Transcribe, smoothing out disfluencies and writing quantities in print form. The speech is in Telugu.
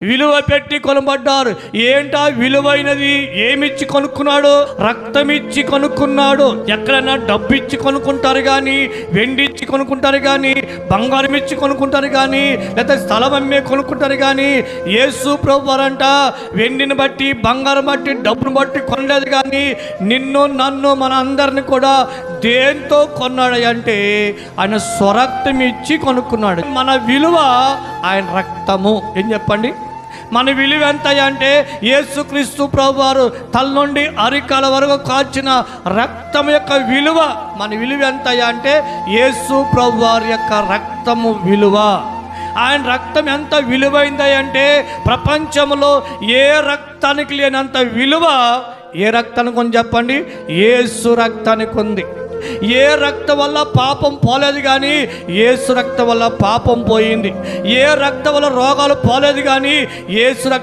విలువ పెట్టి కొనబడ్డారు. ఏంటా విలువైనది? ఏమిచ్చి కొనుక్కున్నాడు? రక్తమిచ్చి కొనుక్కున్నాడు. ఎక్కడైనా డబ్బు ఇచ్చి కొనుక్కుంటారు కానీ, వెండి ఇచ్చి కొనుక్కుంటారు కానీ, బంగారం ఇచ్చి కొనుక్కుంటారు కానీ, లేదా స్థలం అమ్మే కొనుక్కుంటారు కానీ, యేసు ప్రభువారంట వెండిని బట్టి, బంగారం బట్టి, డబ్బును బట్టి కొనలేదు కానీ నిన్ను నన్ను మన అందరిని కూడా దేంతో కొన్నాడు అంటే ఆయన స్వరక్తం ఇచ్చి కొనుక్కున్నాడు. మన విలువ ఆయన రక్తము. ఏం చెప్పండి? మన విలువ ఎంత అంటే యేసుక్రీస్తు ప్రభువారు తల నుండి అరికాల వరకు కాచిన రక్తం యొక్క విలువ. మన విలువ ఎంత అంటే యేసు ప్రభువారి యొక్క రక్తము విలువ. ఆయన రక్తం ఎంత విలువైంది అంటే ప్రపంచంలో ఏ రక్తానికి లేనంత విలువ ఏ రక్తానికి ఉంది చెప్పండి? యేసు రక్తానికి ఉంది. ఏ రక్తం వల్ల పాపం పోలేదు కానీ యేసు రక్తం వల్ల పాపం పోయింది. ఏ రక్తం వల్ల రోగాలు పోలేదు కానీ యేసు రక్తం